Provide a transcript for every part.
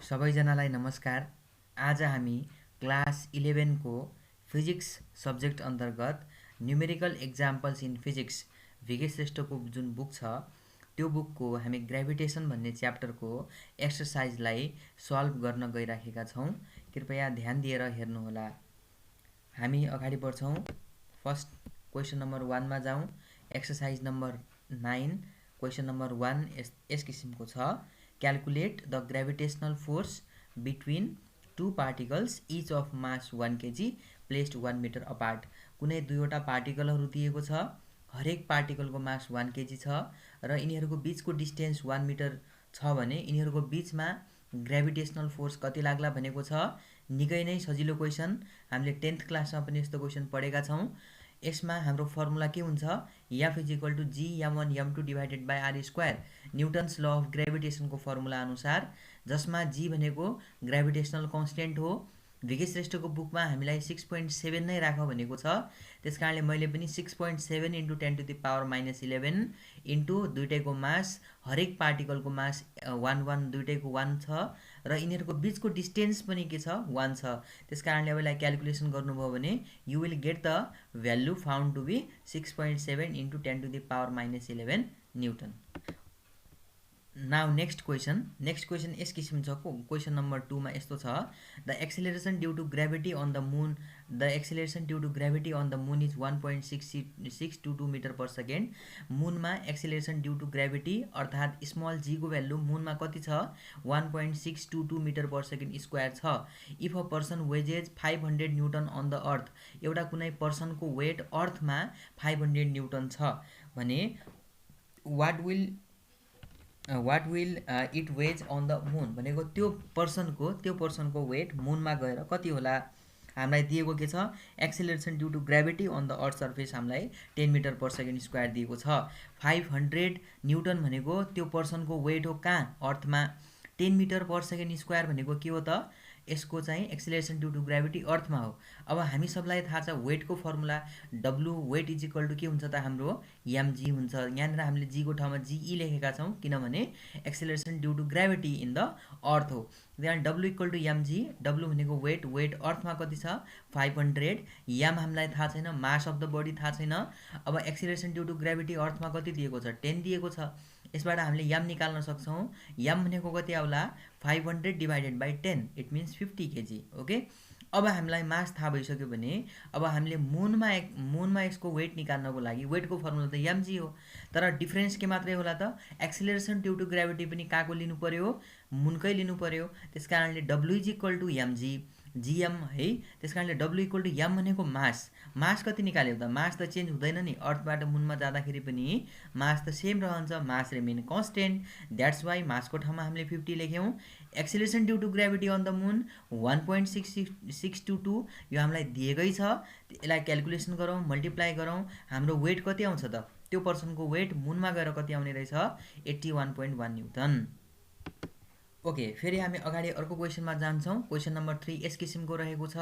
सबैजनालाई नमस्कार। आज हामी क्लास 11 को फिजिक्स सब्जेक्ट अन्तर्गत numerical examples in physics Bhike श्रेष्ठको जुन बुक छ त्यो बुकको हामी ग्रेभिटेसन भन्ने च्याप्टरको एक्सर्साइजलाई सल्भ गर्न गइराखेका छौँ। कृपया ध्यान दिएर हेर्नुहोला। हामी अगाडि बढ्छौँ। फर्स्ट क्वेसन नम्बर 1 मा जाउँ। एक्सर्साइज नम्बर 9 क्वेसन नम्बर 1 यस किसिमको छ। Calculate the gravitational force between two particles each of mass 1 kg placed 1 meter apart। कुनै दुईवटा पार्टिकलहरू दिएको छ। हरेक पार्टिकलको मास 1 kg छ र यिनीहरूको बीचको डिस्टेन्स 1 मिटर छ भने यिनीहरूको बीचमा ग्रेभिटेसनल फोर्स कति लाग्ला भनेको छ। निकै नै सजिलो क्वेसन। हामीले 10th क्लासमा पनि यस्तो क्वेसन पढेका छौँ। यसमा हाम्रो फर्मुला के हुन्छ? F = G m1 m2 divided by are square. Newton's law of ग्रेभिटेसनको फर्मुला अनुसार, जसमा जी भनेको ग्रेभिटेसनल कन्स्टेन्ट हो। भिके श्रेष्ठको बुकमा हामीलाई 6.7 नै राख भनेको छ। त्यस कारणले मैले पनि 6.7 × 10⁻11 इन्टु दुइटैको मास, हरेक पार्टिकलको मास 1 दुइटैको 1 छ र यिनीहरूको बीचको डिस्टेन्स पनि के छ? 1 छ। त्यस कारणले अब यसलाई क्यालकुलेसन गर्नुभयो भने you will get the value found to be 6.7 × 10⁻11 newton. Now next question यस किसिम छ। क्वेसन नम्बर 2 मा यस्तो छ। The acceleration due to gravity on the moon is 1.622 metre per second. मुनमा एक्सेलरेसन ड्यू टु ग्रेभिटी अर्थात् स्मल जी को value मुनमा कति छ? 1.622 मिटर पर सेकेन्ड स्क्वायर छ। If a person weighs 500 newton on the earth, एउटा कुनै पर्सनको वेट अर्थमा 500 न्युटन छ भने what will it weigh on the moon भनेको त्यो पर्सनको वेट मुनमा गएर कति होला? हामीलाई दिएको के छ? Acceleration due to gravity on the earth surface हामीलाई 10 मिटर पर सेकेन्ड स्क्वायर दिएको छ। 500 न्युटन भनेको त्यो पर्सनको वेट हो कहाँ? अर्थमा। 10 मिटर पर सेकेन्ड स्क्वायर भनेको के हो त? यसको चाहिँ एक्सेलरेसन ड्यू टु ग्रेभिटी अर्थमा हो। अब हामी सबलाई थाहा छ वेटको formula W weight is equal to के हुन्छ त? हाम्रो mg हुन्छ। यहाँनिर हामीले जी को ठाउँमा जी लेखेका छौँ किनभने acceleration due to gravity in the earth हो। त्यहाँ डब्लु = mg। डब्लु भनेको वेट अर्थमा कति छ? 500। याम हामीलाई थाहा छैन, मास अफ द बडी थाहा छैन। अब एक्सेलरेसन ड्यू टु ग्रेभिटी अर्थमा कति दिएको छ? 10 दिएको छ। यसबाट हामीले याम निकाल्न सक्छौँ। याम भनेको कति आउला? 500 divided by 10, it means 50 kg। Okay, अब हामीलाई मास थाहा भइसक्यो भने अब हामीले मुनमा यसको वेट निकाल्नको लागि वेटको फर्मुला त mg हो। तर डिफ्रेन्स के मात्रै होला त? एक्सेलरेसन ड्यू टु ग्रेभिटी पनि कहाँको लिनु पर्यो? मुनकै लिनु पर्यो। त्यस कारणले डब्लु = mg gm है। त्यस कारणले डब्लु = m भनेको मास कति निकाल्यो त? मास त चेन्ज हुँदैन नि। अर्थबाट मुनमा जाँदाखेरि पनि मास त सेम रहन्छ। Mass remain constant. That's why मासको ठाउँमा हामीले 50 लेख्यौँ। Acceleration due to gravity on the moon 1.622 यो हामीलाई दिएकै छ। यसलाई क्यालकुलेसन गरौँ, मल्टिप्लाई गरौँ। हाम्रो वेट कति आउँछ त? त्यो पर्सनको वेट मुनमा गएर कति आउने रहेछ? 81.1 न्युटन। ओके, फेरि हामी अगाडि अर्को क्वेसनमा जान्छौँ। क्वेसन नम्बर 3 यस किसिमको रहेको छ।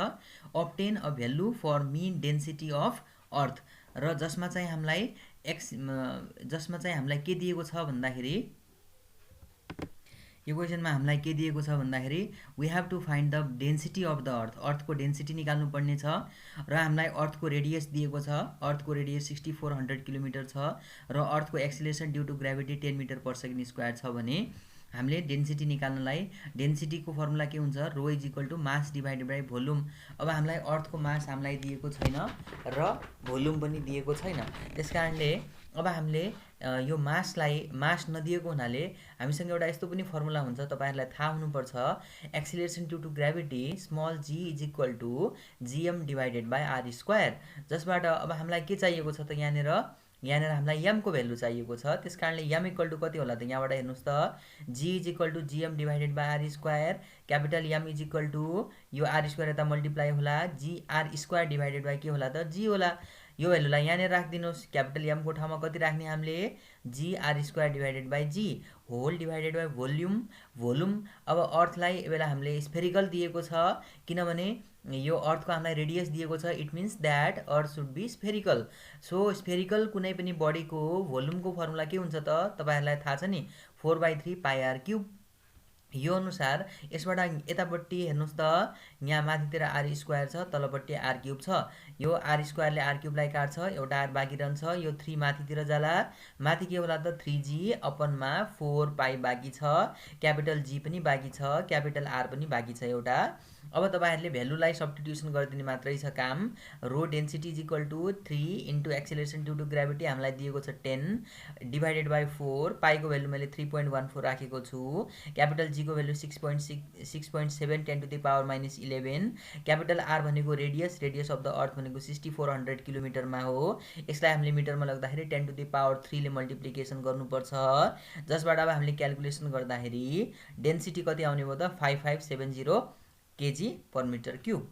Obtain a value for mean density of earth, र जसमा चाहिँ हामीलाई के दिएको छ भन्दाखेरि, यो क्वेसनमा हामीलाई के दिएको छ भन्दाखेरि we have to find the density of the earth. अर्थको डेन्सिटी निकाल्नु पर्ने छ र हामीलाई अर्थको रेडियस दिएको छ। अर्थको रेडियस 6400 किलोमिटर छ र अर्थको acceleration due to gravity 10 metre per second square छ भने हामीले डेन्सिटी निकाल्नलाई डेन्सिटीको फर्मुला के हुन्छ? Rho is equal to mass divided by volume. अब हामीलाई अर्थको मास हामीलाई दिएको छैन र भोल्युम पनि दिएको छैन। त्यस कारणले अब हामीले यो मास नदिएको हुनाले हामीसँग एउटा यस्तो पनि फर्मुला हुन्छ, तपाईँहरूलाई थाहा हुनुपर्छ। Acceleration due to gravity small g is equal to gm divided by are square. जसबाट अब हामीलाई के चाहिएको छ त? यहाँनिर हामीलाई m को भ्यालु चाहिएको छ। त्यस कारणले m = कति होला त? यहाँबाट हेर्नुहोस् त, g = gm divided by are square. Capital m = यो आर स्क्वायर यता मल्टिप्लाई होला, G R square divided by के होला त? g होला। यो भ्यालुलाई यहाँनिर राखिदिनुहोस्। क्यापिटल m को ठाउँमा कति राख्ने हामीले? G R square divided by G whole divided by volume. अब अर्थलाई बेला हामीले स्फेरिकल दिएको छ किनभने यो अर्थको हामीलाई रेडियस दिएको छ। It means that earth should be spherical. So spherical कुनै पनि बडीको भोल्युमको फर्मुला के हुन्छ त? तपाईँहरूलाई थाहा छ नि, 4/3 πr³ यो अनुसार यसबाट यतापट्टि हेर्नुहोस् त, यहाँ माथितिर आर स्क्वायर छ, तलपट्टि आर क्युब छ। यो आर स्क्वायरले आर क्युबलाई काट्छ, एउटा आर बाँकी रहन्छ। यो 3 माथितिर जाला, माथि के होला त 3g अपनमा 4 पाई बाँकी छ। क्यापिटल जी पनि बाँकी छ, क्यापिटल आर पनि बाँकी छ एउटा। अब तपाईँहरूले भ्यालुलाई सब्स्टिट्युसन गरिदिने मात्रै छ काम। Rho density is equal to 3 into acceleration due to gravity हामीलाई दिएको छ 10 डिभाइडेड बाई 4। पाईको भ्यालु मैले 3.14 राखेको छु। क्यापिटल जीको value 6.7 10 to the power minus 11। Capital R भनेको रेडियस अफ द अर्थ भनेको 6400 किलोमिटरमा हो। यसलाई हामीले मिटरमा लाग्दाखेरि 10 टु द पावर 3 ले मल्टिप्लिकेसन गर्नुपर्छ, जसबाट अब हामीले क्यालकुलेसन गर्दाखेरि डेन्सिटी कति आउने भयो त 5570 KG per metre cube.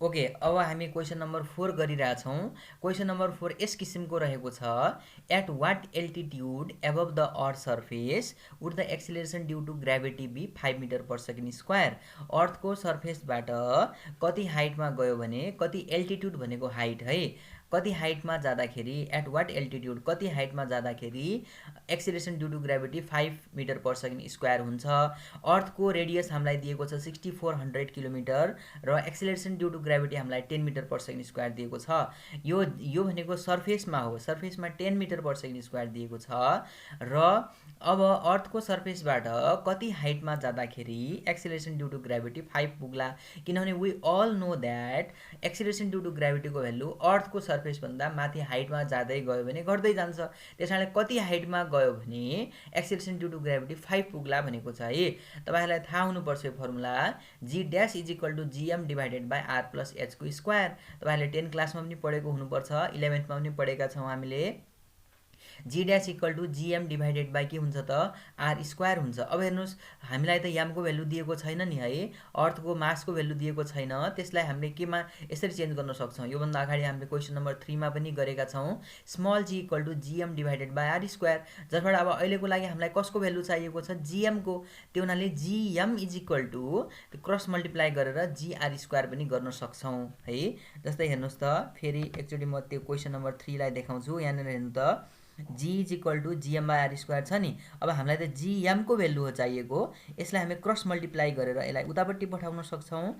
Okay, अब हामी क्वेसन नम्बर 4 गरिरहेछौँ। क्वेसन नम्बर 4 यस किसिमको रहेको छ। At what altitude above the earth surface would the acceleration due to gravity be 5 metre per second square. अर्थको सर्फेसबाट कति हाइटमा गयो भने, कति एल्टिट्युड भनेको हाइट है, कति हाइटमा जाँदाखेरि, एट वाट एल्टिट्युड कति हाइटमा जाँदाखेरि acceleration due to gravity 5 metre per second square हुन्छ। अर्थको रेडियस हामीलाई दिएको छ 6400 किलोमिटर र एक्सिलरेसन ड्यु टु ग्राभिटी हामीलाई 10 मिटर पर सेकेन्ड स्क्वायर दिएको छ। यो भनेको सर्फेसमा हो, सर्फेसमा 10 मिटर पर सेकेन्ड स्क्वायर दिएको छ। र अब अर्थको सर्फेसबाट कति हाइटमा जाँदाखेरि एक्सिलरेसन ड्यु टु ग्राभिटी 5 पुग्ला, किनभने we all know that acceleration due to ग्राभिटीको भ्यालु अर्थको सर्फेसभन्दा माथि हाइटमा जाँदै गयो भने घट्दै जान्छ। त्यस कारणले कति हाइटमा गयो भने एक्सिलरेसन ड्यु टु ग्राभिटी 5 पुग्ला भनेको छ है। तपाईँहरूलाई थाहा हुनुपर्छ यो formula, g dash is equal to GM divided by R plus एचको स्क्वायर। तपाईँहरूले 10 क्लासमा पनि पढेको हुनुपर्छ, 11th मा पनि पढेका छौँ हामीले। G dash equal to GM divided by के हुन्छ त आर स्क्वायर हुन्छ। अब हेर्नुहोस्, हामीलाई त यामको भ्यालु दिएको छैन नि है, अर्थको मासको भ्यालु दिएको छैन, त्यसलाई हामीले केमा यसरी चेन्ज गर्न सक्छौँ। योभन्दा अगाडि हामीले क्वेसन नम्बर 3 मा पनि गरेका छौँ, small g equal to GM divided by are square, जसबाट अब अहिलेको लागि हामीलाई कसको भ्यालु चाहिएको छ, जीएमको। त्यो हुनाले GM is equal to cross multiply गरेर जीआर स्क्वायर पनि गर्न सक्छौँ है। जस्तै हेर्नुहोस् त, फेरि एकचोटि म त्यो क्वेसन नम्बर 3 लाई देखाउँछु। यहाँनिर हेर्नु त, g is equal to GM by are square छ नि। अब हामीलाई त जीएमको भ्यालु हो चाहिएको, यसलाई हामी क्रस मल्टिप्लाई गरेर यसलाई उतापट्टि पठाउन सक्छौँ।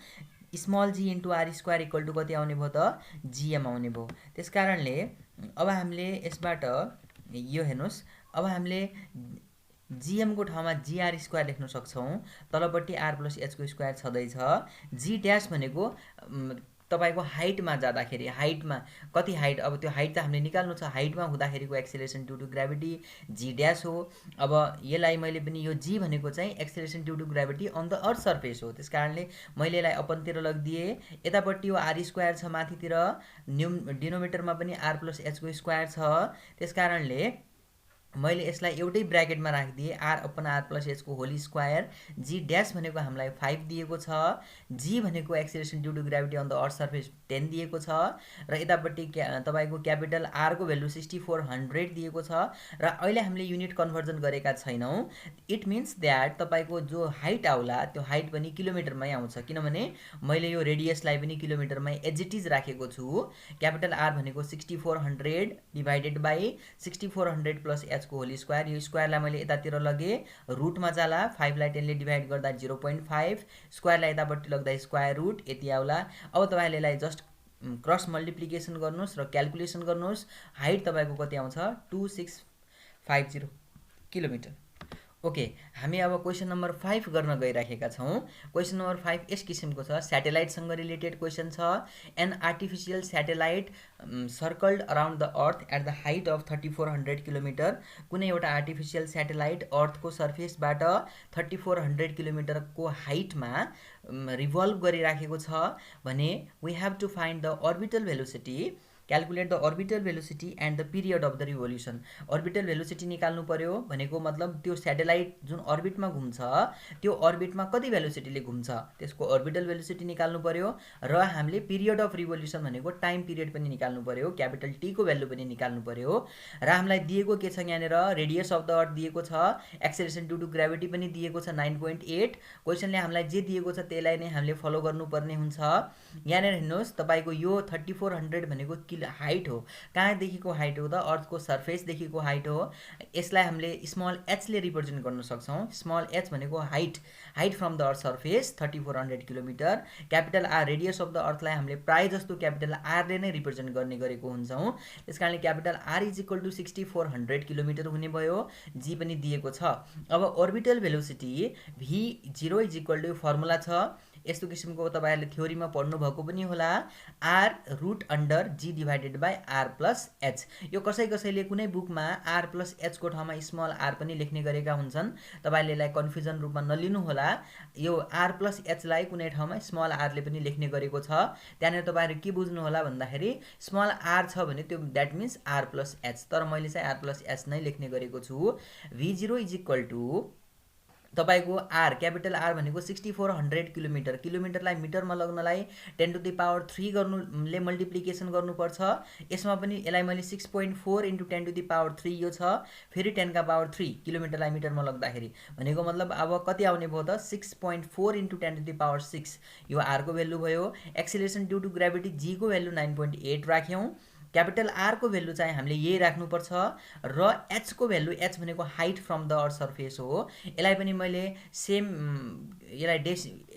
Small g into R square equal to कति आउने भयो त जीएम आउने भयो। त्यस कारणले अब हामीले यसबाट यो हेर्नुहोस्, अब हामीले जीएमको ठाउँमा जीआर स्क्वायर लेख्न सक्छौँ, तलपट्टि आर प्लस एचको स्क्वायर छँदैछ। जी ड्यास भनेको तपाईँको हाइटमा जाँदाखेरि, हाइटमा कति हाइट, अब त्यो हाइट त हामीले निकाल्नु छ, हाइटमा हुँदाखेरिको acceleration due to gravity g dash हो। अब यसलाई मैले पनि, यो जी भनेको चाहिँ acceleration due to gravity on the earth surface हो, त्यस कारणले मैले यसलाई अपनतिर लगिदिएँ। यतापट्टि यो आर स्क्वायर छ, माथितिर डिनोमिनेटरमा पनि आर प्लस एचको स्क्वायर छ, त्यस कारणले मैले यसलाई एउटै ब्र्याकेटमा राखिदिएँ, आर अपन आर प्लस एचको होल स्क्वायर। जी ड्यास भनेको हामीलाई 5 दिएको छ, जी भनेको acceleration due to gravity on the earth surface 10 दिएको छ, र यतापट्टि तपाईँको क्यापिटल आरको भ्यालु 6400 दिएको छ। र अहिले हामीले युनिट कन्भर्जन गरेका छैनौँ, इट मिन्स द्याट तपाईँको जो हाइट आउला त्यो हाइट पनि किलोमिटरमै आउँछ, किनभने मैले यो रेडियसलाई पनि किलोमिटरमै एज इट इज राखेको छु। क्यापिटल आर भनेको 6400 डिभाइडेड बाई 6400 प्लस एच को होल स्क्वायर। यो स्क्वायरलाई मैले यतातिर लगेँ, रुटमा जाला, 5 लाई 10 ले डिभाइड गर्दा 0.5, स्क्वायरलाई यतापट्टि लग्दा स्क्वायर रुट यति आउला। अब तपाईँले यसलाई जस्ट क्रस मल्टिप्लिकेसन गर्नुहोस् र क्यालकुलेसन गर्नुहोस्, हाइट तपाईँको कति आउँछ 2650 किलोमिटर। ओके, हामी अब क्वेसन नम्बर 5 गर्न गइराखेका छौँ। क्वेसन नम्बर 5 यस किसिमको छ, स्याटेलाइटसँग रिलेटेड क्वेसन छ। An artificial satellite circled around the earth at the height of 3400 किलोमिटर। कुनै एउटा आर्टिफिसियल स्याटेलाइट अर्थको सर्फेसबाट 3400 किलोमिटरको हाइटमा रिभल्भ गरिराखेको छ भने we have to find the orbital velocity, calculate the orbital velocity and the period of the revolution. Orbital velocity निकाल्नु पर्यो भनेको मतलब त्यो स्याटेलाइट जुन अर्बिटमा घुम्छ त्यो अर्बिटमा कति भेलोसिटीले घुम्छ त्यसको अर्बिटल भेलोसिटी निकाल्नु पर्यो, र हामीले पिरियड अफ रिभोल्युसन भनेको टाइम पिरियड पनि निकाल्नु पर्यो, क्यापिटल टी को भ्यालु पनि निकाल्नु पर्यो। र हामीलाई दिएको के छ, यहाँनिर रेडियस अफ द अर्थ दिएको छ, एक्सेलरेसन ड्यु टु ग्राभिटी पनि दिएको छ 9.8। क्वेसनले हामीलाई जे दिएको छ त्यसलाई नै हामीले फलो गर्नुपर्ने हुन्छ। यहाँनिर हेर्नुहोस्, तपाईँको यो 3400 भनेको हाइट हो। कहाँदेखिको हाइट हो त? अर्थको सर्फेसदेखिको हाइट हो। यसलाई हामीले स्मल एचले रिप्रेजेन्ट गर्न सक्छौँ। स्मल एच भनेको height from the earth surface 3400 kilometre. Capital R radius of the अर्थलाई हामीले प्राय जस्तो क्यापिटल आरले नै रिप्रेजेन्ट गर्ने गरेको हुन्छौँ। त्यस कारणले capital R is equal to 6400 kilometre हुने भयो। जी पनि दिएको छ। अब orbital velocity v0 is equal to formula छ यस्तो किसिमको, तपाईँहरूले थ्योरीमा पढ्नुभएको पनि होला, R root under G divided by R plus H. यो कसैले कुनै बुकमा आर प्लस एचको ठाउँमा स्मल आर पनि लेख्ने गरेका हुन्छन्। तपाईँले यसलाई कन्फ्युजन रूपमा नलिनुहोला। यो आर प्लस एचलाई कुनै ठाउँमा स्मल आरले पनि लेख्ने गरेको छ। त्यहाँनिर तपाईँहरू के बुझ्नुहोला भन्दाखेरि स्मल आर छ भने त्यो that means R plus H, तर मैले चाहिँ आर प्लस एच नै लेख्ने गरेको छु। v0 इज इक्वल टु तपाईँको आर क्यापिटल आर भनेको 6400 किलोमिटर। किलोमिटरलाई मिटरमा लग्नलाई 10⁻³ गर्नुले मल्टिप्लिकेसन गर्नुपर्छ। यसमा पनि यसलाई मैले 6.4 × 10⁻³ यो छ, फेरि 10⁻³ किलोमिटरलाई मिटरमा लग्दाखेरि भनेको मतलब अब कति आउने भयो त? 6.4 × 10⁻6 यो आरको भ्यालु भयो। एक्सिलेरेसन ड्यू टु ग्राभिटी जी को भ्यालु 9.8 राख्यौँ। क्यापिटल आर को भ्यालु चाहिँ हामीले यही राख्नुपर्छ र एच को भ्यालु, एच भनेको height from the earth surface हो। यसलाई पनि मैले सेम यसलाई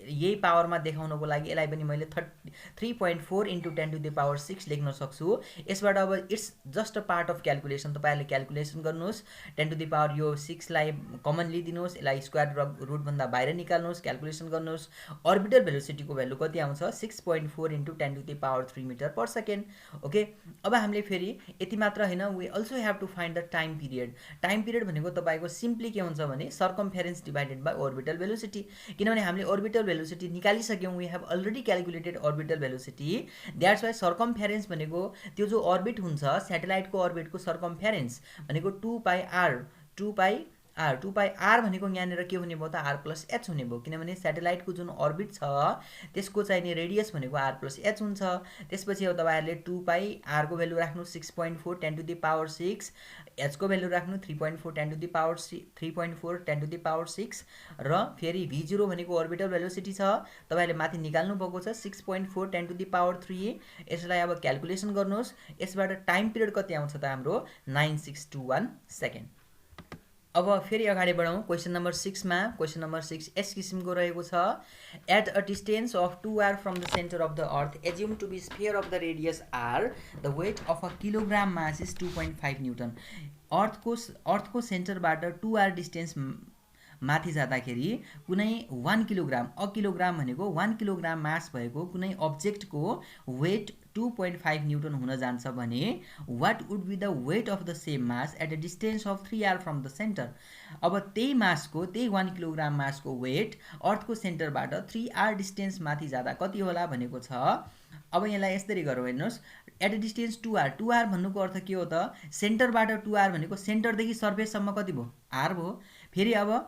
यही पावरमा देखाउनको लागि यसलाई पनि मैले 3.4 × 10⁻6 लेख्न सक्छु। यसबाट अब it's just a part of calculation. तपाईँहरूले क्यालकुलेसन गर्नुहोस्। 10⁻, यो 6 लाई कमन लिइदिनुहोस्, यसलाई स्क्वायर रुटभन्दा बाहिर निकाल्नुहोस्, क्यालकुलेसन गर्नुहोस्। अर्बिटल भेलोसिटीको भ्यालु कति आउँछ? 6.4 × 10⁻³ मिटर पर सेकेन्ड। ओके, अब हामीले फेरि यति मात्र होइन, we also have to find the time period. Time period भनेको तपाईँको सिम्पली के हुन्छ भने circumference divided by orbital velocity. किनभने हामीले अर्बिटल भेलोसिटी निकालिसक्यौँ, we have already calculated orbital velocity. That's why circumference भनेको त्यो जो अर्बिट हुन्छ स्याटेलाइटको अर्बिटको सर्कमफेरेन्स भनेको 2πr भनेको यहाँनिर के हुने भयो त? आर प्लस एच हुने भयो। किनभने स्याटेलाइटको जुन अर्बिट छ त्यसको चाहिँ नि रेडियस भनेको आर प्लस एच हुन्छ। त्यसपछि अब तपाईँहरूले 2πr को भ्यालु राख्नु 6.4 10⁻6, एचको भ्यालु राख्नु 3.4 10⁻6 र फेरि v0 भनेको अर्बिटल भेलोसिटी छ, तपाईँहरूले माथि निकाल्नु भएको छ 6.4 10⁻3। यसलाई अब क्यालकुलेसन गर्नुहोस्। यसबाट टाइम पिरियड कति आउँछ त हाम्रो? 9621 सेकेन्ड। अब फेरि अगाडि बढौँ क्वेसन नम्बर 6 मा। क्वेसन नम्बर 6 यस किसिमको रहेको छ। At a distance of 2r from the centre of the earth assume to be sphere of the radius r the weight of a kilogram mass is 2.5 newton. अर्थको सेन्टरबाट 2r distance माथि जाँदाखेरि कुनै 1 kilogram, a kilogram भनेको 1 kilogram mass भएको कुनै अब्जेक्टको weight 2.5 newton हुन जान्छ भने what would be the weight of the same mass at a distance of 3r from the centre. अब त्यही मासको, त्यही 1 किलोग्राम मासको वेट अर्थको सेन्टरबाट 3r डिस्टेन्स माथि जाँदा कति होला भनेको छ। अब यसलाई यसरी गरौँ, हेर्नुहोस्। एट अ डिस्टेन्स 2r भन्नुको अर्थ के हो त? सेन्टरबाट 2r भनेको सेन्टरदेखि सर्फेससम्म कति भयो? r भयो। फेरि अब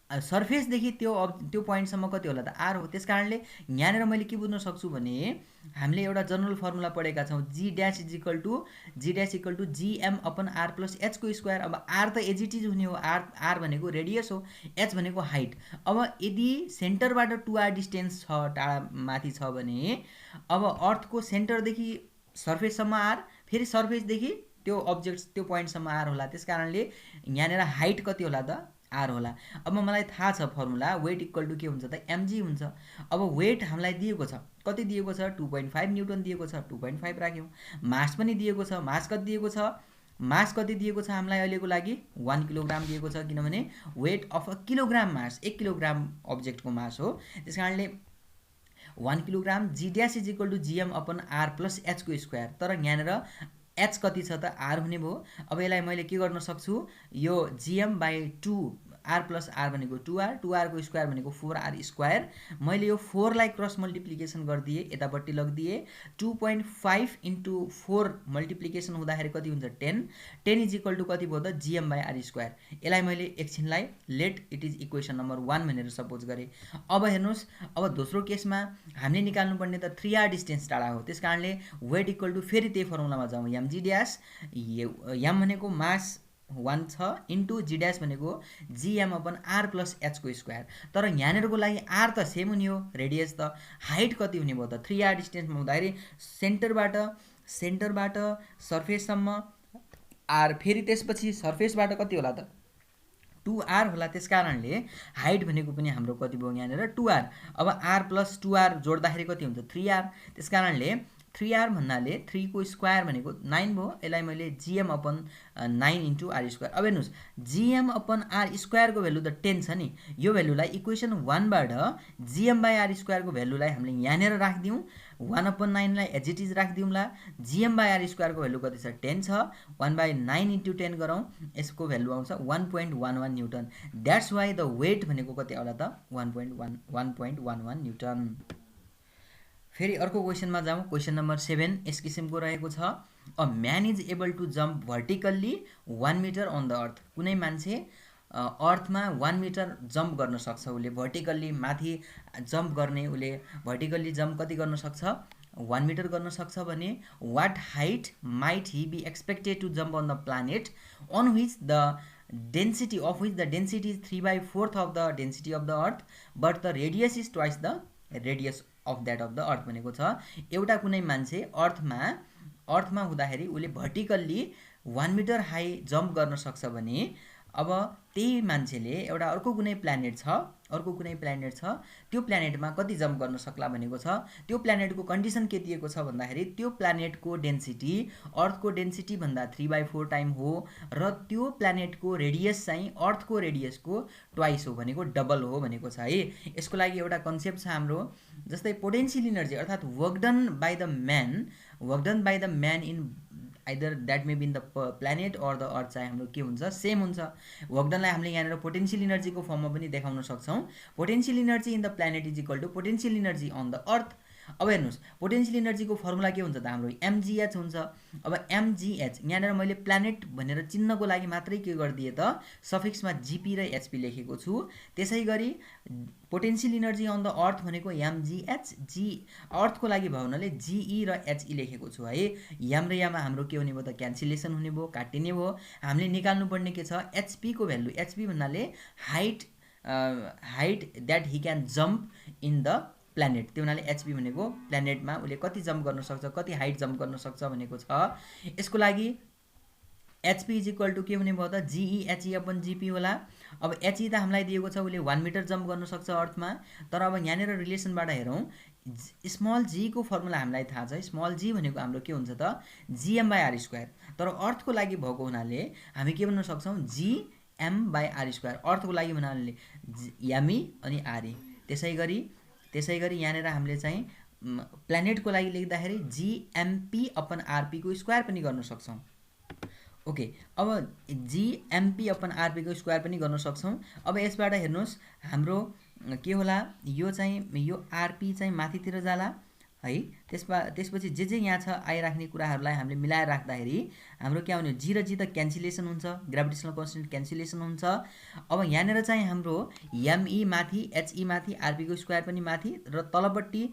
सर्फेसदेखि त्यो पोइन्टसम्म कति होला त? आर हो। त्यस कारणले यहाँनिर मैले के बुझ्न सक्छु भने हामीले एउटा जनरल फर्मुला पढेका छौँ, g dash is equal to GM upon R plus एचको स्क्वायर। अब आर त एजिटिज हुने हो, आर भनेको रेडियस हो, एच भनेको हाइट। अब यदि सेन्टरबाट 2r डिस्टेन्स छ, टाढा माथि छ भने अब अर्थको सेन्टरदेखि सर्फेससम्म आर, फेरि सर्फेसदेखि त्यो अब्जेक्ट त्यो पोइन्टसम्म आर होला। त्यस कारणले यहाँनिर हाइट कति होला त? आर होला। अब मलाई थाहा छ फर्मुला, वेट इक्वल टु के हुन्छ त? एमजी हुन्छ। अब वेट हामीलाई दिएको छ, कति दिएको छ? 2.5 न्युटन दिएको छ, 2.5 राख्यौँ। मास पनि दिएको छ, मास कति दिएको छ? मास कति दिएको छ हामीलाई अहिलेको लागि? 1 किलोग्राम दिएको छ। किनभने weight of a kilogram mass 1 kilogram अब्जेक्टको मास हो। त्यस कारणले 1 kilogram g dash is equal to GM upon R plus एचको स्क्वायर। तर यहाँनिर एच कति छ त? आर हुने भयो। अब यसलाई मैले के गर्न सक्छु? यो GM by 2 R plus R भनेको 2r, 2r को स्क्वायर भनेको 4r स्क्वायर। मैले यो 4 लाई क्रस मल्टिप्लिकेसन गरिदिएँ, यतापट्टि लगिदिएँ। 2.5 × 4 मल्टिप्लिकेसन हुँदाखेरि कति हुन्छ? 10। 10 इज इक्वल टु कति भयो त? GM by are square. यसलाई मैले एकछिनलाई let it is equation number 1 भनेर सपोज गरेँ। अब हेर्नुहोस्, अब दोस्रो केसमा हामीले निकाल्नुपर्ने त 3r डिस्टेन्स टाढा हो। त्यस कारणले वेट इक्वल टु फेरि त्यही फर्मुलामा जाउँ, एमजी ड्यास, एम भनेको मास 1 छ इन्टु जी ड्यास भनेको जीएम अपन आर प्लस एचको स्क्वायर। तर यहाँनिरको लागि आर त सेम हुने हो, रेडियस त। हाइट कति हुने भयो त? 3r डिस्टेन्समा हुँदाखेरि सेन्टरबाट सेन्टरबाट सर्फेससम्म आर, फेरि त्यसपछि सर्फेसबाट कति होला त 2r होला। त्यस कारणले हाइट भनेको पनि हाम्रो कति भयो यहाँनिर 2r। अब r + 2r जोड्दाखेरि कति हुन्छ 3r। त्यस कारणले 3r भन्नाले 3 को स्क्वायर भनेको 9 भयो। यसलाई मैले gm/9 * r²। अब हेर्नुहोस् gm/r² को भ्यालु त 10 छ नि, यो भ्यालुलाई इक्वेसन 1 बाट gm/r² को भ्यालुलाई हामीले यहाँनिर राखिदिउँ, 1/9 लाई एज इट इज राखिदिउँला। gm/r² को भ्यालु कति छ 10 छ, 1/9 * 10 गरौँ, यसको भ्यालु आउँछ 1.11 newton. That's why the weight भनेको कति आउला त 1.11 न्युटन। फेरि अर्को क्वेसनमा जाउँ। क्वेसन नम्बर 7 यस किसिमको रहेको छ। A man is able to jump vertically 1 metre on the earth. कुनै मान्छे अर्थमा 1 मिटर जम्प गर्न सक्छ, उसले भर्टिकल्ली माथि जम्प गर्ने, उसले भर्टिकल्ली जम्प कति गर्न सक्छ 1 मिटर गर्न सक्छ भने what height might he be expected to jump on the planet on which the density is 3/4 of the density of the earth but the radius is twice the radius of that of the earth भनेको छ। एउटा कुनै मान्छे अर्थमा हुँदाखेरि उसले vertically 1 metre high jump गर्न सक्छ भने अब त्यही मान्छेले एउटा अर्को कुनै प्लानेट छ, त्यो प्लानेटमा कति जम्प गर्न सक्ला भनेको छ। त्यो प्लानेटको कन्डिसन के दिएको छ भन्दाखेरि त्यो प्लानेटको डेन्सिटी अर्थको डेन्सिटी भन्दा 3/4 टाइम हो र त्यो प्लानेटको रेडियस चाहिँ अर्थको रेडियसको ट्वाइस हो भनेको डबल हो भनेको छ है। यसको लागि एउटा कन्सेप्ट छ हाम्रो, जस्तै पोटेन्सियल इनर्जी अर्थात् work done by the man in either that may be in the planet or the earth चाहिँ हाम्रो के हुन्छ सेम हुन्छ। वर्क डनलाई हामीले यहाँनिर पोटेन्सियल इनर्जीको फर्ममा पनि देखाउन सक्छौँ। Potential energy in the planet is equal to potential energy on the earth. अब हेर्नुहोस् पोटेन्सियल इनर्जीको फर्मुला के हुन्छ त हाम्रो mgh हुन्छ। अब mgh यहाँनिर मैले प्लानेट भनेर चिन्हको लागि मात्रै के गरिदिएँ त सफिक्समा gp र hp लेखेको छु। त्यसै गरी potential energy on the earth भनेको mgh, अर्थको लागि भयो हुनाले ge र he लेखेको छु है। याम र याममा हाम्रो के हुने भयो त क्यान्सलेसन हुने भयो, काटिने भयो। हामीले निकाल्नुपर्ने के छ hp को भ्यालु। hp भन्नाले height that Hee can jump in the planet, त्यो हुनाले hp भनेको प्लानेटमा उसले कति जम्प गर्न सक्छ, कति हाइट जम्प गर्न सक्छ भनेको छ। यसको लागि hp इज इक्वल टु के हुने भयो त GE/HE/GP होला। अब HE त हामीलाई दिएको छ उसले 1 मिटर जम्प गर्न सक्छ अर्थमा, तर अब यहाँनिर रिलेसनबाट हेरौँ स्मल g को फर्मुला हामीलाई थाहा छ। स्मल g भनेको हाम्रो के हुन्छ त gm/r², तर अर्थको लागि भएको हुनाले हामी के भन्न सक्छौँ gm/r²। अर्थको लागि भन्नाले me अनि re। त्यसै गरी यहाँनिर हामीले चाहिँ प्लानेटको लागि लेख्दाखेरि gmp/rp को स्क्वायर पनि गर्न सक्छौँ। ओके, अब gmp/rp को स्क्वायर पनि गर्न सक्छौँ। अब यसबाट हेर्नुहोस् हाम्रो के होला, यो rp चाहिँ माथितिर जाला है। त्यसपछि जे यहाँ छ आइराख्ने कुराहरूलाई हामीले मिलाएर राख्दाखेरि हाम्रो के आउने जी र जी त क्यान्सलेसन हुन्छ, ग्राभिटेसनल कन्स्टेन्ट क्यान्सलेसन हुन्छ। अब यहाँनिर चाहिँ हाम्रो me माथि he माथि rp को स्क्वायर पनि माथि र तलपट्टि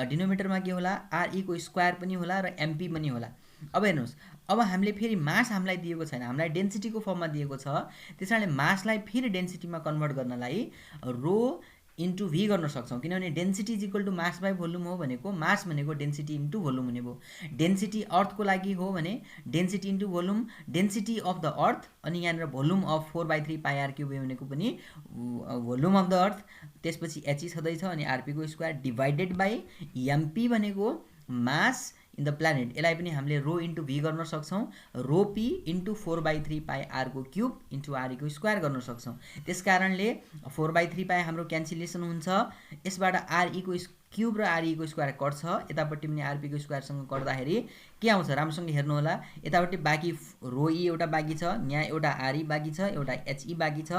डिनोमिनेटरमा के होला re को स्क्वायर पनि होला र mp पनि होला। अब हेर्नुहोस् अब हामीले फेरि मास हामीलाई दिएको छैन, हामीलाई डेन्सिटीको फर्ममा दिएको छ। त्यसैले मासलाई फेरि डेन्सिटीमा कन्भर्ट गर्नलाई रो इन्टु भी गर्न सक्छौँ, किनभने density is equal to mass by volume हो भनेको मास भनेको डेन्सिटी इन्टु भोल्युम हुने भयो। डेन्सिटी अर्थको लागि हो भने density into volume, density of the अर्थ अनि यहाँनिर भोल्युम अफ 4/3 πr³ भनेको पनि भोल्युम अफ द अर्थ। त्यसपछि HE छँदैछ अनि आरपी को स्क्वायर डिभाइडेड बाई एमपी भनेको मास इन द प्लानेट। यसलाई पनि हामीले रो इन्टु भी गर्न सक्छौँ, रो पी इन्टु 4/3 πr³ इन्टु आरई को स्क्वायर गर्न सक्छौँ। त्यस कारणले 4/3 π हाम्रो क्यान्सलेसन हुन्छ। यसबाट आरई को क्युब र आरई को स्क्वायर कट्छ, यतापट्टि पनि आरपी को स्क्वायरसँग कट्दाखेरि के आउँछ राम्रोसँग हेर्नु होला। यतापट्टि बाँकी रो ई एउटा बाँकी छ, यहाँ एउटा आरई बाँकी छ, एउटा एचई बाँकी छ,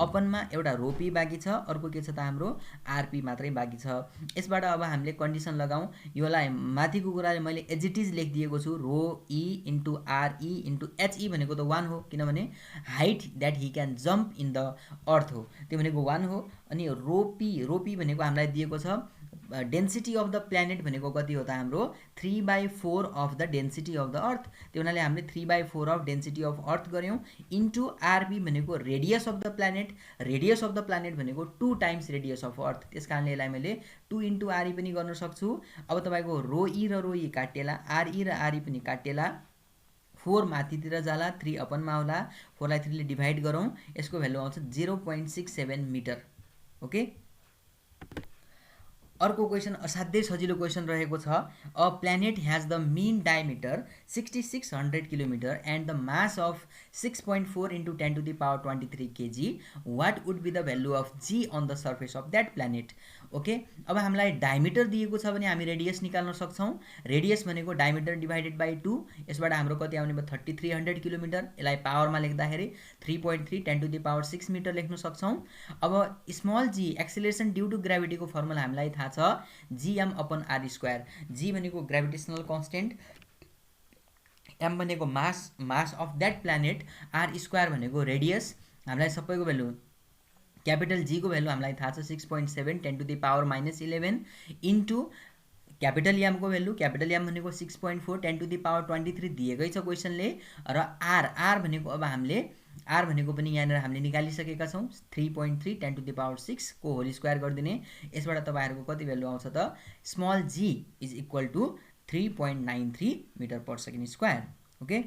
अपनमा एउटा रो पी बाँकी छ, अर्को के छ त हाम्रो आरपी मात्रै बाँकी छ। यसबाट अब हामीले कन्डिसन लगाउँ, योलाई माथिको कुराले मैले एजिटिज लेखिदिएको छु, रो ई इन्टु आरई इन्टु एचई भनेको त 1 हो, किनभने height that Hee can jump in the earth हो, त्यो भनेको 1 हो। अनि रो पी भनेको हामीलाई दिएको छ डेन्सिटी अफ द प्लानेट भनेको कति हो त हाम्रो 3/4 of the density of the अर्थ। त्यो हुनाले हामीले 3/4 अफ डेन्सिटी अफ अर्थ गऱ्यौँ इन्टु आरबी भनेको radius of the planet. Radius of the planet भनेको 2 टाइम्स रेडियस अफ अर्थ, त्यस कारणले यसलाई मैले 2 इन्टु आरई पनि गर्न सक्छु। अब तपाईँको रो ई र रो ई काटिएला, आरई र आरई पनि काटिएला, 4 माथितिर जाला, 3 अपनमा होला, 4 लाई 3 ले डिभाइड गरौँ, यसको भ्यालु आउँछ 0.67 मिटर। ओके, अर्को क्वेसन असाध्यै सजिलो क्वेसन रहेको छ। A planet has the mean diameter 6600 kilometre and the mass of 6.4 into 10 to the power 23 KG, what would be the value of G on the surface of that planet. Okay, अब हामीलाई diameter दिएको छ भने हामी radius निकाल्न सक्छौँ। Radius भनेको diameter divided by 2, यसबाट हाम्रो कति आउने भयो 3300 किलोमिटर। यसलाई पावरमा लेख्दाखेरि 3.3 10 टु द पावर 6 मिटर लेख्न सक्छौँ। अब small g acceleration due to ग्राभिटीको फर्मुला हामीलाई थाहा छ, GM upon R square. G भनेको ग्राभिटेसनल कन्स्टेन्ट, एम भनेको mass of that planet, R square भनेको रेडियस। हामीलाई सबैको भ्यालु क्यापिटल जी को भ्यालु हामीलाई थाहा छ 6.7 10 to the power -11 into capital M को भ्यालु, क्यापिटल एम भनेको 6.4 10 टु द पावर 23 दिएकै छ क्वेसनले। र आर भनेको अब हामीले आर भनेको पनि यहाँनिर हामीले निकालिसकेका छौँ, 3.3 10 टु द पावर 6 को होल स्क्वायर गरिदिने। यसबाट तपाईँहरूको कति भ्यालु आउँछ त, small g is equal to 3.93 metre per second square. Okay,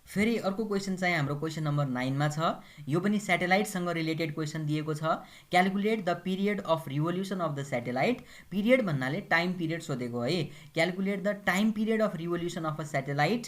फेरि अर्को क्वेसन चाहिँ हाम्रो क्वेसन नम्बर 9 मा छ। यो पनि स्याटेलाइटसँग रिलेटेड क्वेसन दिएको छ। Calculate the period of revolution of the satellite. Period भन्नाले टाइम पिरियड सोधेको है। Calculate the time period of revolution of a satellite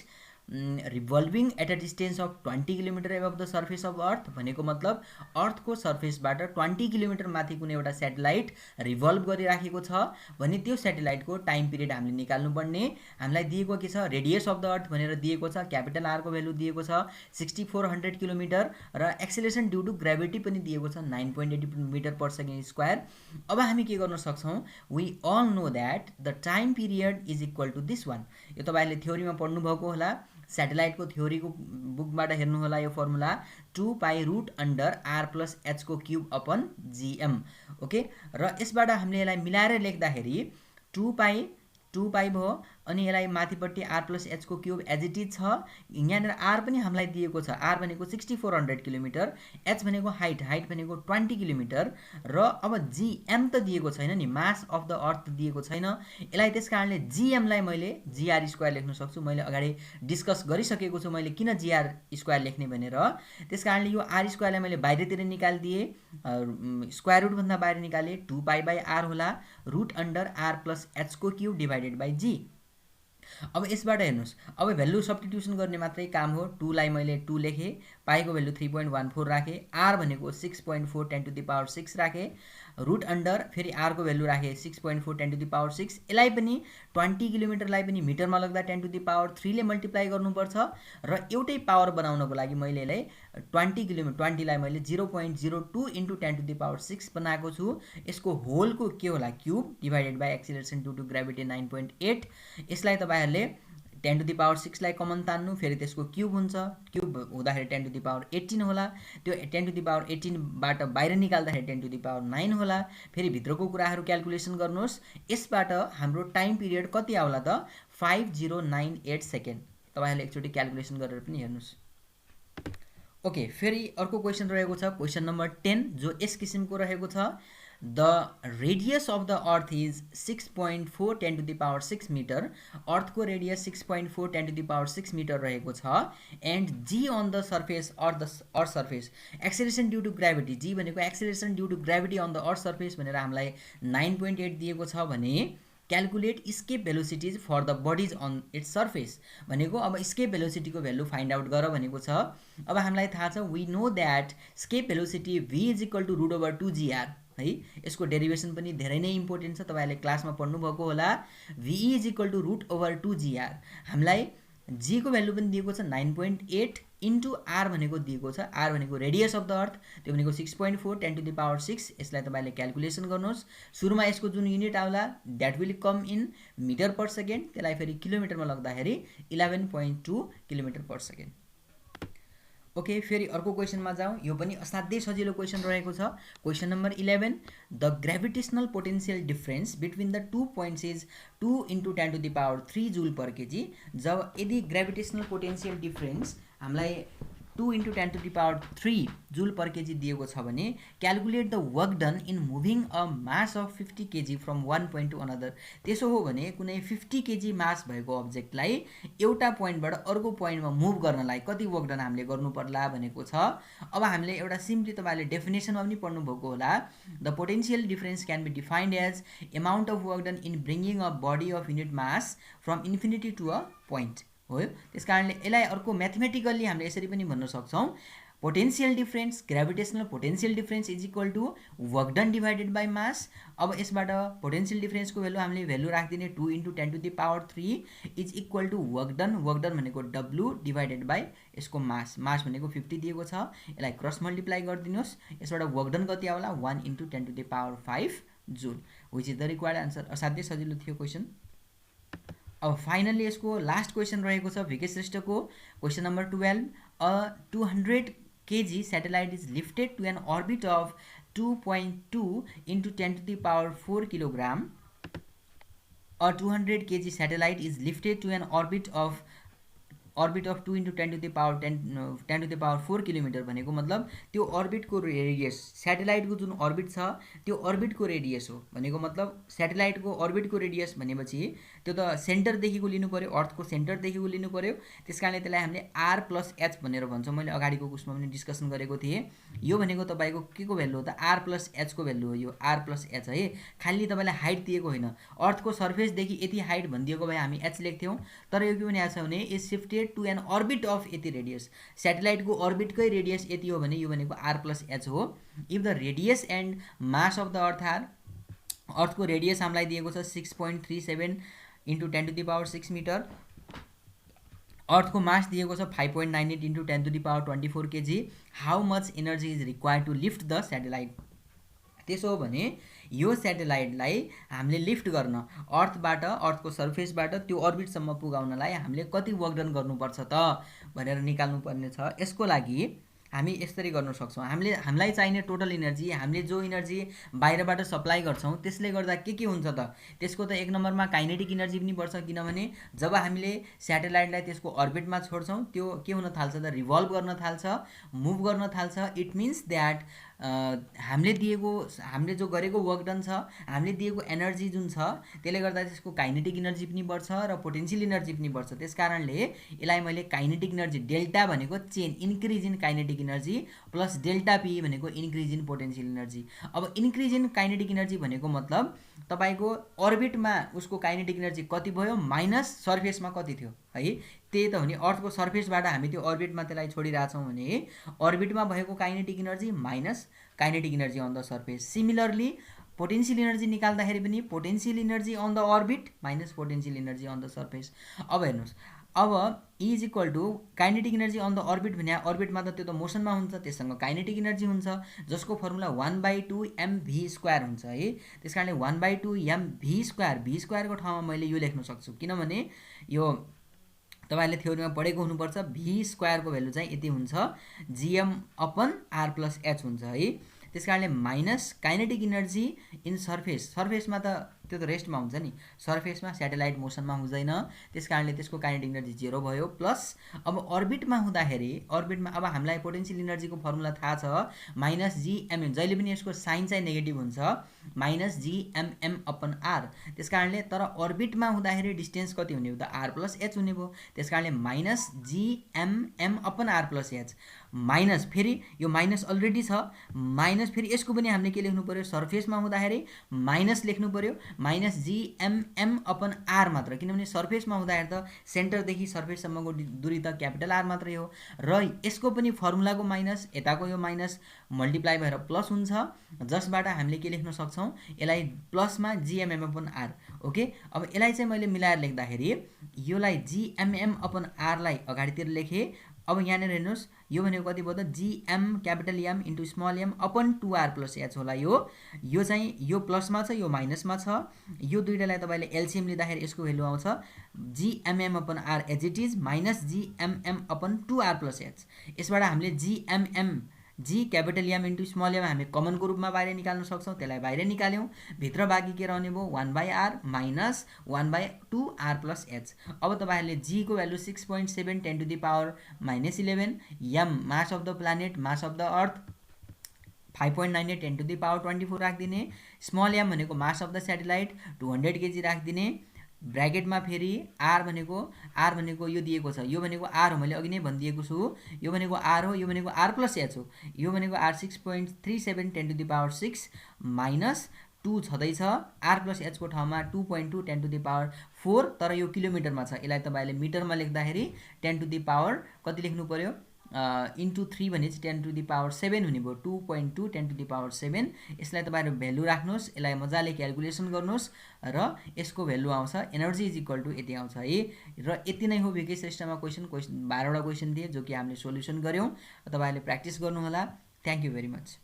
revolving at a distance of 20 kilometre above the surface of earth. भनेको मतलब अर्थको सर्फेसबाट 20 kilometre माथि कुनै एउटा satellite revolve गरिराखेको छ भने त्यो स्याटेलाइटको टाइम पिरियड हामीले निकाल्नुपर्ने। हामीलाई दिएको के छ, रेडियस अफ द अर्थ भनेर दिएको छ, क्यापिटल आरको भ्यालु दिएको छ 6400 किलोमिटर र एक्सेलरेसन ड्यू टु ग्राभिटी पनि दिएको छ 9.80 मिटर पर सेकेन्ड स्क्वायर। अब हामी के गर्न सक्छौँ, we all know that the time period is equal to this one. यो तपाईँहरूले थ्योरीमा पढ्नुभएको होला, स्याटेलाइटको थ्योरीको बुकबाट हेर्नु होला यो formula, 2 pi root under R plus H को क्युब अपन जीएम। ओके, र यसबाट हामीले यसलाई मिलाएर लेख्दाखेरि 2 पाई भयो, अनि यसलाई माथिपट्टि आर प्लस एच को क्युब एज इट इज छ। यहाँनिर आर पनि हामीलाई दिएको छ, आर भनेको 6400 किलोमिटर, एच भनेको हाइट भनेको 20 किलोमिटर, र अब जीएम त दिएको छैन नि, मास अफ द अर्थ दिएको छैन। यसलाई त्यस कारणले जीएमलाई मैले जीआर स्क्वायर लेख्न सक्छु। मैले अगाडि डिस्कस गरिसकेको छु मैले किन जीआर स्क्वायर लेख्ने भनेर। त्यस कारणले यो आर स्क्वायरलाई मैले बाहिरतिर निकालिदिएँ, स्क्वायर रुटभन्दा बाहिर निकालेँ, 2 पाई बाई आर होला, root under R plus H को क्युब डिभाइडेड बाई जी। अब यसबाट हेर्नुहोस्, अब भ्यालु सब्स्टिट्युसन गर्ने मात्रै काम हो। 2 लाई मैले 2 लेखेँ, पाईको भ्यालु 3.14 राखेँ, आर भनेको 6.4 10 टु द पावर 6 राखेँ, रुट अन्डर फेरि आरको भ्यालु राखेँ 6.4 10 टु द पावर 6। यसलाई पनि 20 किलोमिटरलाई पनि मिटरमा लाग्दा 10 टु द पावर 3 ले मल्टिप्लाई गर्नुपर्छ। र एउटै पावर बनाउनको लागि मैले यसलाई 20 लाई मैले 0.02 इन्टु 10 टु द पावर 6 बनाएको छु। यसको होलको के होला, cube divided by acceleration due to gravity 9.8। यसलाई तपाईँहरूले 10 टु द पावर 6 लाई कमन तान्नु, फेरि त्यसको क्युब हुन्छ, क्युब हुँदाखेरि 10 टु द पावर 18 होला, त्यो 10 टु द पावर 18 बाट बाहिर निकाल्दाखेरि 10 टु द पावर 9 होला। फेरि भित्रको कुराहरू क्यालकुलेसन गर्नुहोस्। यसबाट हाम्रो टाइम पिरियड कति आउला त, 5098 सेकेन्ड। तपाईँहरूले एकचोटि क्यालकुलेसन गरेर पनि हेर्नुहोस्। ओके, फेरि अर्को क्वेसन रहेको छ, क्वेसन नम्बर 10, जो यस किसिमको रहेको छ। The radius of the earth is 6.4 10 to the power 6 metre. अर्थको radius 6.4 10 to the power 6 metre रहेको छ। And g on the surface earth surface, acceleration due to gravity, g भनेको acceleration due to gravity on the earth surface भनेर हामीलाई 9.8 दिएको छ भने calculate escape velocities for the bodies on its surface. भनेको अब स्केप भेलोसिटीको भ्यालु फाइन्ड आउट गर भनेको छ। अब हामीलाई थाहा छ, we know that scape velocity v is equal to root over 2gr है। यसको डेरिभेसन पनि धेरै नै इम्पोर्टेन्ट छ, तपाईँहरूले क्लासमा पढ्नुभएको होला। v is equal to root over 2gr। हामीलाई जी को भ्यालु पनि दिएको छ 9.8 इन्टु आर भनेको दिएको छ, आर भनेको रेडियस अफ द अर्थ, त्यो भनेको 6.4 10 टु द पावर 6। यसलाई तपाईँले क्यालकुलेसन गर्नुहोस्। सुरुमा यसको जुन युनिट आउला that will come in metre per second, त्यसलाई फेरि किलोमिटरमा लग्दाखेरि 11.2 किलोमिटर पर सेकेन्ड। ओके, फेरि अर्को क्वेसनमा जाउँ। यो पनि असाध्यै सजिलो क्वेसन रहेको छ। Question number 11, the gravitational potential difference between the 2 points is 2 × 10⁻³ joule per KG. जब यदि ग्रेभिटेसनल पोटेन्सियल डिफरेन्स हामीलाई 2 × 10⁻³ जुल पर केजी दिएको छ भने calculate the work done in moving a mass of 50 KG from one point to another. त्यसो हो भने कुनै 50 केजी मास भएको अब्जेक्टलाई एउटा पोइन्टबाट अर्को पोइन्टमा मुभ गर्नलाई कति वर्क डन हामीले गर्नु पर्ला भनेको छ। अब हामीले एउटा सिम्पली तपाईँले डेफिनेसनमा पनि पढ्नुभएको होला। The potential difference can be defined as amount of work done in bringing a body of unit mass from infinity to a point हो। त्यस कारणले यसलाई अर्को म्याथमेटिकल्ली हामीले यसरी पनि भन्न सक्छौँ, potential difference, gravitational potential difference is equal to work done divided by mass. अब यसबाट पोटेन्सियल डिफरेन्सको भेल्यु हामीले भेल्यु राखिदिने 2 × 10⁻³ is equal to work done भनेको W डिभाइडेड बाई यसको मास भनेको 50 दिएको छ। यसलाई क्रस मल्टिप्लाई गरिदिनुहोस्। यसबाट वर्क डन कति आउला 1 × 10⁵ joule, which is the required answer. असाध्यै सजिलो थियो क्वेसन। अब फाइनली यसको लास्ट क्वेसन रहेको छ भिके श्रेष्ठको। Question number 12, a 200 kg satellite is lifted to an orbit of 2.2 × 10⁴ kilogram. A 200 kg satellite is lifted to an orbit of 2 × 10⁴ kilometre भनेको मतलब त्यो अर्बिटको रेडियस, सेटेलाइटको जुन अर्बिट छ त्यो अर्बिटको रेडियस हो भनेको मतलब सेटेलाइटको अर्बिटको रेडियस भनेपछि त्यो त सेन्टरदेखिको लिनु पर्यो, अर्थको सेन्टरदेखिको लिनु पर्यो। त्यस कारणले त्यसलाई हामीले R+H भनेर भन्छौँ। मैले अगाडिको कुसमा पनि डिस्कसन गरेको थिएँ। यो भनेको तपाईँको के को भेल्यु हो त R+H को भेल्यु हो। यो R+H है, खालि तपाईँलाई हाइट दिएको होइन। अर्थको सर्फेसदेखि यति हाइट भनिदिएको भए हामी H लेख्थ्यौँ, तर यो के भनेको छ भने is shifted to an orbit of यति रेडियस। सेटेलाइटको अर्बिटकै रेडियस यति हो भने यो भनेको R+H हो। If the radius and mass of the earth are, अर्थको रेडियस हामीलाई दिएको छ 6.37 × 10⁶ मिटर, अर्थको मास दिएको छ 5.98 × 10⁻24 KG. How much energy is required to lift the satellite. त्यसो हो भने यो सेटेलाइटलाई हामीले लिफ्ट गर्न अर्थबाट, अर्थको सर्फेसबाट त्यो अर्बिटसम्म पुगाउनलाई हामीले कति वर्क डन गर्नुपर्छ त भनेर निकाल्नु पर्ने छ। यसको लागि हामी यसरी गर्न सक्छौँ। हामीलाई चाहिने टोटल इनर्जी, हामीले जो इनर्जी बाहिरबाट सप्लाई गर्छौँ त्यसले गर्दा के हुन्छ त, त्यसको त एक नम्बरमा काइनेटिक इनर्जी पनि बढ्छ। किनभने जब हामीले सेटेलाइटलाई त्यसको अर्बिटमा छोड्छौँ त्यो के हुन थाल्छ त, रिभल्भ गर्न थाल्छ, मुभ गर्न थाल्छ। इट मिन्स द्याट हामीले जो गरेको वर्क डन छ, हामीले दिएको एनर्जी जुन छ त्यसले गर्दा त्यसको काइनेटिक इनर्जी पनि बढ्छ र पोटेन्सियल इनर्जी पनि बढ्छ। त्यस कारणले यसलाई मैले काइनेटिक इनर्जी, डेल्टा भनेको chain, increase in kinetic energy plus delta P भनेको इन्क्रिज इन पोटेन्सियल इनर्जी। अब इन्क्रिज इन काइनेटिक इनर्जी भनेको मतलब तपाईँको अर्बिटमा उसको काइनेटिक इनर्जी कति भयो माइनस सर्फेसमा कति थियो है, त्यही त हो नि। अर्थको सर्फेसबाट हामी त्यो अर्बिटमा त्यसलाई छोडिरहेछौँ भने अर्बिटमा भएको kinetic energy minus kinetic energy on the surface. Similarly potential energy निकाल्दाखेरि पनि potential energy on the orbit minus potential energy on the surface. अब हेर्नुहोस्, अब E is equal to kinetic energy on the orbit भने अर्बिटमा त त्यो त मोसनमा हुन्छ, त्यससँग काइनेटिक इनर्जी हुन्छ जसको फर्मुला 1/2 mv² हुन्छ है। त्यस कारणले 1/2 mv², v स्क्वायरको ठाउँमा मैले यो लेख्न सक्छु। किनभने यो तपाईँले थ्योरीमा पढेको हुनुपर्छ, v स्क्वायरको भेल्यु चाहिँ यति हुन्छ, gm/r+h हुन्छ है। त्यस कारणले minus kinetic energy in surface, सर्फेसमा त त्यो त रेस्टमा हुन्छ नि, सर्फेसमा सेटेलाइट मोसनमा हुँदैन, त्यस कारणले त्यसको काइनेटिक इनर्जी 0 भयो, प्लस अब अर्बिटमा हुँदाखेरि अर्बिटमा अब हामीलाई पोटेन्सियल इनर्जीको फर्मुला थाहा छ माइनस gmm, जहिले पनि यसको साइन चाहिँ नेगेटिभ हुन्छ, माइनस gmm/r। त्यस कारणले तर अर्बिटमा हुँदाखेरि डिस्टेन्स कति हुने हो त R+h हुने भयो। त्यस कारणले माइनस gmm/r+h माइनस, फेरि यो माइनस अलरेडी छ, माइनस फेरि यसको पनि हामीले के लेख्नु पर्यो, सर्फेसमा हुँदाखेरि माइनस लेख्नु पर्यो, माइनस gmm/r मात्र। किनभने सर्फेसमा हुँदाखेरि त सेन्टरदेखि सर्फेससम्मको दूरी त क्यापिटल R मात्रै हो, र यसको पनि फर्मुलाको माइनस, यताको यो माइनस मल्टिप्लाई भएर प्लस हुन्छ, जसबाट हामीले के लेख्न सक्छौँ, यसलाई प्लसमा gmm/r। ओके, अब यसलाई चाहिँ मैले मिलाएर लेख्दाखेरि योलाई gmm/r लाई अगाडितिर लेखेँ, अब यहाँनिर हेर्नुहोस् यो भनेको कति भयो त GM capital M into small M upon 2r plus H होला। यो चाहिँ यो प्लसमा छ यो माइनसमा छ। यो दुइटालाई तपाईँले एलसिएम लिँदाखेरि यसको भेल्यु आउँछ GMM upon R as it is minus GMM upon 2r plus H. यसबाट हामीले GMM G capital M into small M हामी कमनको रूपमा बाहिर निकाल्न सक्छौँ, त्यसलाई बाहिर निकाल्यौँ। भित्र बाँकी के रहने भयो 1/r minus 1/2r plus H. अब तपाईँहरूले जी को value 6.7 10 to the power -11, M mass of the planet mass of the earth 5.98 10 to the power 24 राखिदिने, स्मल एम भनेको mass of the satellite 200 kg राखिदिने। ब्राकेटमा फेरि आर भनेको यो दिएको छ, यो भनेको आर हो, मैले अघि नै भनिदिएको छु यो भनेको आर हो, यो भनेको आर प्लस एच हो। यो भनेको R 6.37 10 to the power 6 minus 2 छँदैछ, आर प्लस एचको ठाउँमा 2.2 10 टु द पावर 4, तर यो किलोमिटरमा छ। यसलाई तपाईँले मिटरमा लेख्दाखेरि 10 टु द पावर कति लेख्नु पर्यो इन्टु 3 भने चाहिँ 10 टु द पावर 7 हुने भयो, 2.2 10 टु द पावर 7। यसलाई तपाईँहरू भेल्यु राख्नुहोस्, यसलाई मजाले क्यालकुलेसन गर्नुहोस् र यसको भेल्यु आउँछ एनर्जी इज इक्वल टु यति आउँछ है। र यति नै हो विके सिस्टममा क्वेसन 12वटा क्वेसन थिए जो कि हामीले सोल्युसन गऱ्यौँ। तपाईँहरूले प्र्याक्टिस गर्नुहोला। Thank you very much.